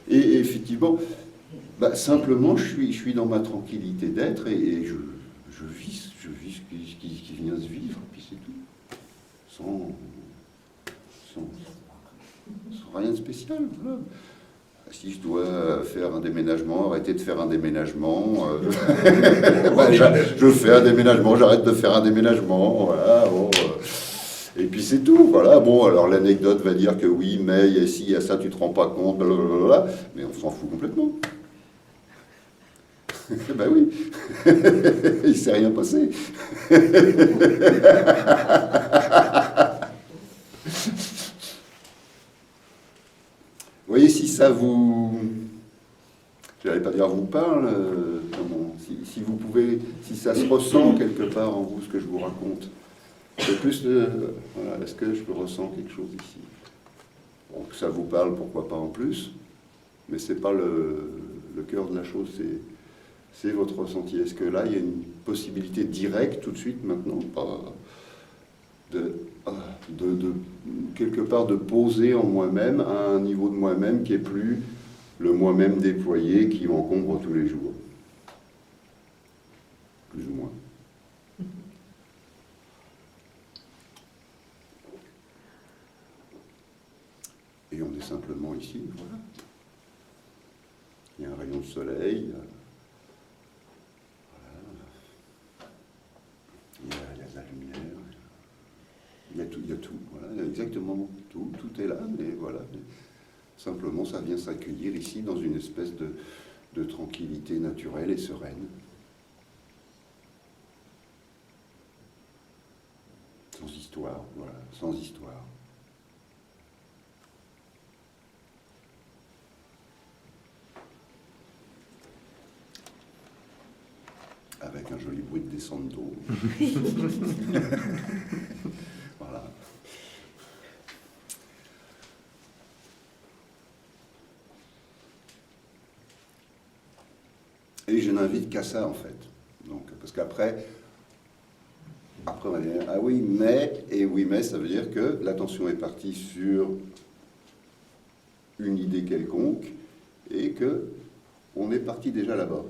Et effectivement, simplement, je suis dans ma tranquillité d'être et je vis ce qui vient se vivre, puis c'est tout. Sans rien de spécial. Voilà. Si je dois faire un déménagement, arrêter de faire un déménagement, je fais un déménagement, j'arrête de faire un déménagement, voilà, bon, et puis c'est tout, voilà. Bon, alors l'anecdote va dire que oui, mais il y a ci, il y a ça, tu te rends pas compte, blablabla, mais on s'en fout complètement. Ben oui, il s'est rien passé. Vous voyez, si ça vous... Je n'allais pas dire vous parle, si vous pouvez, si ça se ressent quelque part en vous, ce que je vous raconte, c'est plus de... Voilà, est-ce que je ressens quelque chose ici? Bon, que ça vous parle, pourquoi pas en plus, mais c'est pas le cœur de la chose, c'est votre ressenti. Est-ce que là, il y a une possibilité directe, tout de suite, maintenant, de quelque part de poser en moi-même à un niveau de moi-même qui est plus le moi-même déployé qui m'encombre tous les jours, plus ou moins. Et on est simplement ici, voilà. Il y a un rayon de soleil, il y a de la lumière. Il y a tout, voilà, il y a exactement tout est là, mais voilà. Simplement, ça vient s'accueillir ici dans une espèce de tranquillité naturelle et sereine. Sans histoire, voilà, sans histoire. Avec un joli bruit de descente d'eau. Voilà. Et je n'invite qu'à ça, en fait. Donc, parce qu'après, on va dire, ah oui, mais, ça veut dire que l'attention est partie sur une idée quelconque et que on est parti déjà là-bas.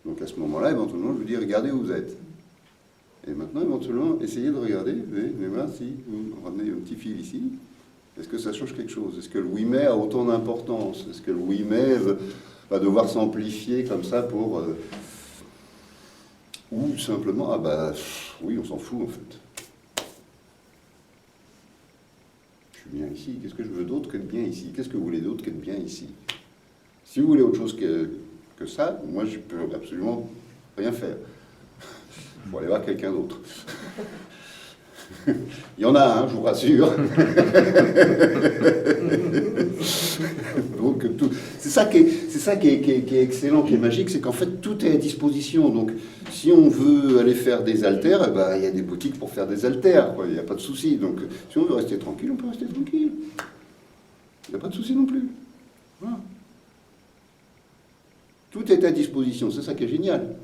Donc à ce moment-là, éventuellement, je vous dis, regardez où vous êtes. Et maintenant, éventuellement, essayez de regarder, mais là, si vous ramenez un petit fil ici, est-ce que ça change quelque chose? Est-ce que le oui mais a autant d'importance? Est-ce que le oui mais va devoir s'amplifier comme ça pour... ou simplement, oui, on s'en fout en fait. Je suis bien ici, qu'est-ce que je veux d'autre que de bien ici? Qu'est-ce que vous voulez d'autre que de bien ici? Si vous voulez autre chose que ça, moi je peux absolument rien faire. Il faut aller voir quelqu'un d'autre. Il y en a un, je vous rassure. Donc, c'est ça qui est excellent, qui est magique, c'est qu'en fait tout est à disposition. Donc si on veut aller faire des haltères, il y a des boutiques pour faire des haltères, quoi. Il n'y a pas de souci. Donc si on veut rester tranquille, on peut rester tranquille. Il n'y a pas de souci non plus. Voilà. Tout est à disposition, c'est ça qui est génial.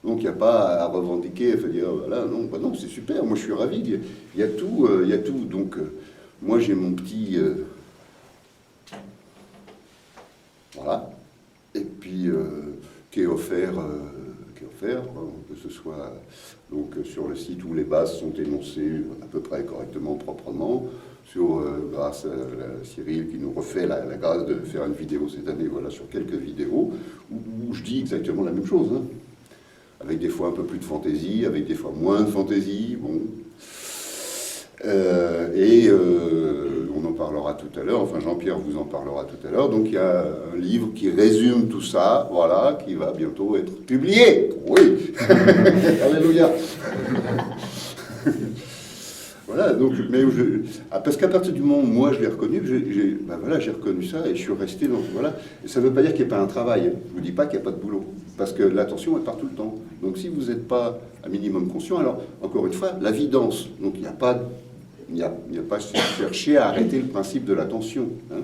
Donc il n'y a pas à revendiquer, à dire voilà, non, c'est super, moi je suis ravi, il y a tout, Donc moi j'ai mon petit... voilà. Et puis qui est offert, que ce soit donc, sur le site où les bases sont énoncées à peu près correctement, proprement, grâce à Cyril qui nous refait la grâce de faire une vidéo cette année, voilà, sur quelques vidéos, où je dis exactement la même chose, hein, avec des fois un peu plus de fantaisie, avec des fois moins de fantaisie, bon. On en parlera tout à l'heure, enfin Jean-Pierre vous en parlera tout à l'heure, donc il y a un livre qui résume tout ça, voilà, qui va bientôt être publié, oui. Alléluia. Voilà, donc, parce qu'à partir du moment où moi je l'ai reconnu, j'ai reconnu ça et je suis resté dans... Voilà. Et ça ne veut pas dire qu'il n'y a pas un travail, hein. Je ne vous dis pas qu'il n'y a pas de boulot, parce que l'attention est partout le temps. Donc si vous n'êtes pas un minimum conscient, alors, encore une fois, la vie danse. Donc il n'y a pas chercher à arrêter le principe de l'attention. Hein.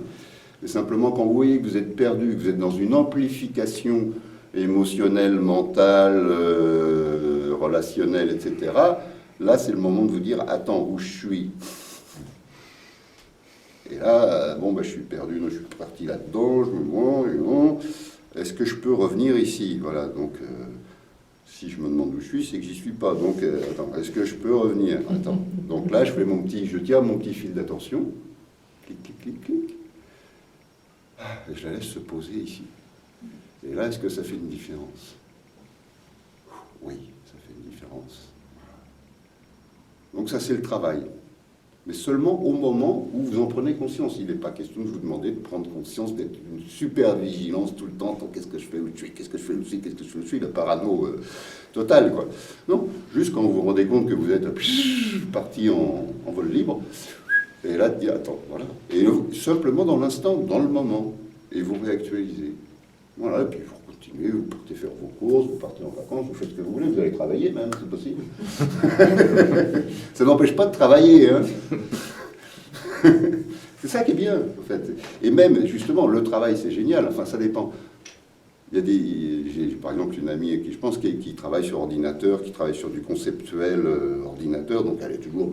Mais simplement, quand vous voyez que vous êtes perdu, que vous êtes dans une amplification émotionnelle, mentale, relationnelle, etc., là, c'est le moment de vous dire, attends, où je suis? Et là, bon, ben, je suis perdu, je suis parti là-dedans, je me demande, est-ce que je peux revenir ici? Voilà, donc, si je me demande où je suis, c'est que j'y suis pas. Donc, attends, est-ce que je peux revenir? Attends. Donc là, je tire mon petit fil d'attention, clic, clic, clic, clic, et je la laisse se poser ici. Et là, est-ce que ça fait une différence? Oui, ça fait une différence. Donc ça, c'est le travail. Mais seulement au moment où vous en prenez conscience. Il n'est pas question de vous demander de prendre conscience, d'être une super vigilance tout le temps. Qu'est-ce que je fais où je suis? Qu'est-ce que je fais où je suis? Qu'est-ce que je suis? Le parano total, quoi. Non, juste quand vous vous rendez compte que vous êtes parti en vol libre, et là, de dire, attends, voilà. Et simplement dans l'instant, dans le moment, et vous réactualisez. Voilà, et puis vous continuez, vous partez faire vos courses, vous partez en vacances, vous faites ce que vous voulez, vous allez travailler même, c'est possible. Ça n'empêche pas de travailler, hein. C'est ça qui est bien, en fait. Et même, justement, le travail, c'est génial, enfin, ça dépend. Il y a j'ai par exemple une amie à qui je pense qui travaille sur ordinateur, qui travaille sur du conceptuel ordinateur, donc elle est toujours...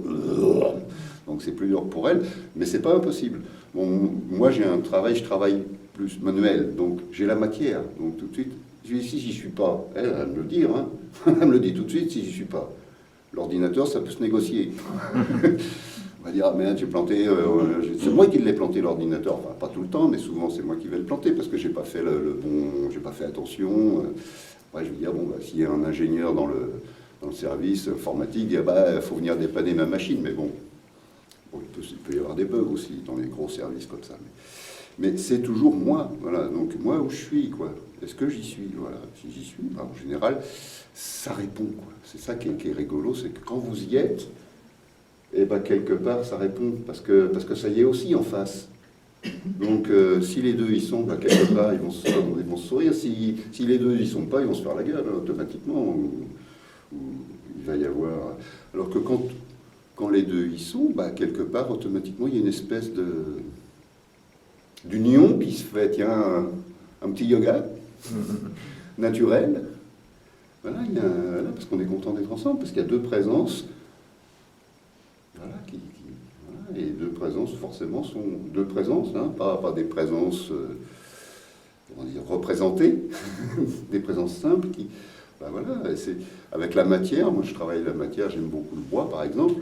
Donc c'est plus dur pour elle, mais c'est pas impossible. Bon, moi j'ai un travail, je travaille plus manuel, donc j'ai la matière, donc tout de suite, je dis si j'y suis pas, elle va me le dire, hein. Elle me le dit tout de suite si j'y suis pas. L'ordinateur, ça peut se négocier. On va dire, ah merde, j'ai planté, c'est moi qui l'ai planté l'ordinateur, enfin pas tout le temps, mais souvent c'est moi qui vais le planter parce que j'ai pas fait le bon, j'ai pas fait attention. Ouais, je veux dire, bon, bah, s'il y a un ingénieur dans le service informatique, il dit, ah, bah, faut venir dépanner ma machine, mais bon, il peut y avoir des bugs aussi dans les gros services comme ça. Mais c'est toujours moi, voilà, donc moi où je suis, quoi. Est-ce que j'y suis? Voilà, si j'y suis, bah, en général, ça répond, quoi. C'est ça qui est rigolo, c'est que quand vous y êtes, et ben quelque part ça répond, parce que ça y est aussi en face. Donc si les deux y sont, ben, quelque part ils vont se sourire. Si les deux y sont pas, ils vont se faire la gueule automatiquement. Ou il va y avoir. Alors que quand les deux y sont, ben, quelque part automatiquement il y a une espèce d'union qui se fait. Tiens, un petit yoga naturel. Voilà, parce qu'on est content d'être ensemble, parce qu'il y a deux présences. Voilà, voilà, et deux présences, forcément, sont deux présences, hein, pas des présences, comment dire, représentées, des présences simples qui, ben voilà, c'est, avec la matière, moi je travaille la matière, j'aime beaucoup le bois, par exemple,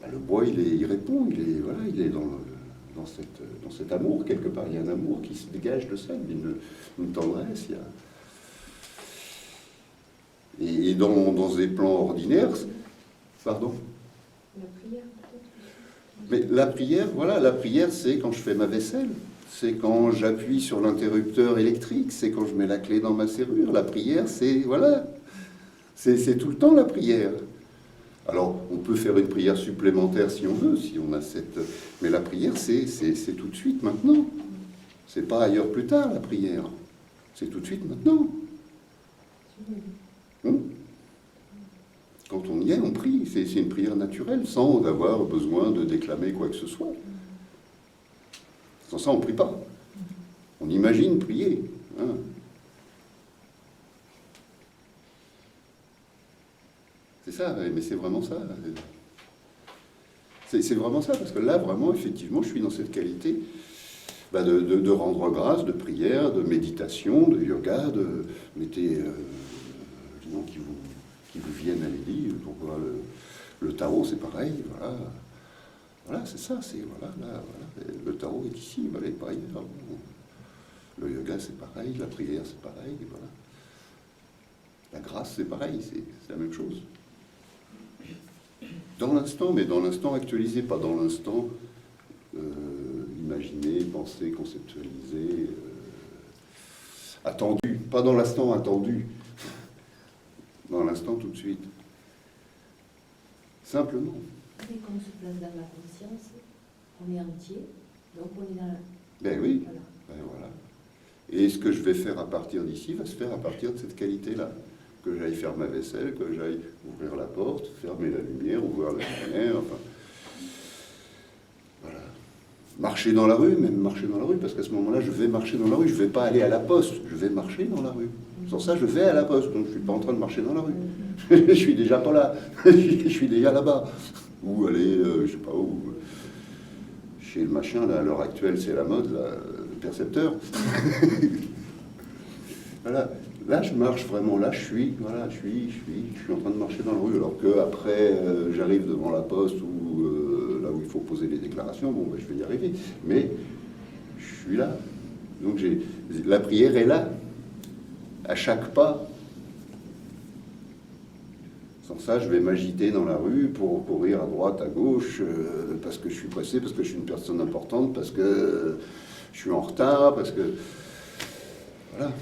ben le bois, il répond, il est dans cet amour, quelque part, il y a un amour qui se dégage de ça, une tendresse, et dans des plans ordinaires, pardon? La prière, peut-être. Mais la prière, voilà, la prière, c'est quand je fais ma vaisselle, c'est quand j'appuie sur l'interrupteur électrique, c'est quand je mets la clé dans ma serrure. La prière, c'est, voilà, c'est tout le temps la prière. Alors, on peut faire une prière supplémentaire si on veut, si on a cette... Mais la prière, c'est tout de suite, maintenant. C'est pas ailleurs plus tard, la prière. C'est tout de suite, maintenant. Quand on y est, on prie. C'est une prière naturelle, sans avoir besoin de déclamer quoi que ce soit. Sans ça, on ne prie pas. On imagine prier. Hein. C'est ça, mais c'est vraiment ça. C'est vraiment ça, parce que là, vraiment, effectivement, je suis dans cette qualité de rendre grâce, de prière, de méditation, de yoga, de mettez les noms qui vous viennent à l'idée. Donc voilà, le tarot, c'est pareil, voilà. Voilà, c'est ça, c'est voilà, là, voilà. Le tarot est ici, voilà, pareil. Le yoga, c'est pareil, la prière, c'est pareil, voilà. La grâce, c'est pareil, c'est la même chose. Dans l'instant, mais dans l'instant actualisé, pas dans l'instant imaginé, pensé, conceptualisé, attendu, pas dans l'instant attendu, dans l'instant tout de suite. Simplement. Dès qu'on se place dans la conscience, on est entier, donc on est dans la... Ben oui, voilà. Ben voilà. Et ce que je vais faire à partir d'ici va se faire à partir de cette qualité-là. Que j'aille faire ma vaisselle, que j'aille ouvrir la porte, fermer la lumière, ouvrir la lumière, enfin... Voilà. Marcher dans la rue, même marcher dans la rue, parce qu'à ce moment-là, je vais marcher dans la rue, je ne vais pas aller à la poste, je vais marcher dans la rue. Sans ça, je vais à la poste, donc je ne suis pas en train de marcher dans la rue. Je suis déjà pas là, je suis déjà là-bas. Ou aller, je sais pas où, afficher le machin, là, à l'heure actuelle, c'est la mode, là, le percepteur. Voilà. Là, je marche vraiment, là, je suis en train de marcher dans la rue, alors qu'après, j'arrive devant la poste ou là où il faut poser les déclarations, bon, ben, je vais y arriver, mais je suis là. Donc, la prière est là, à chaque pas. Sans ça, je vais m'agiter dans la rue pour courir à droite, à gauche, parce que je suis pressé, parce que je suis une personne importante, parce que je suis en retard, parce que... Voilà.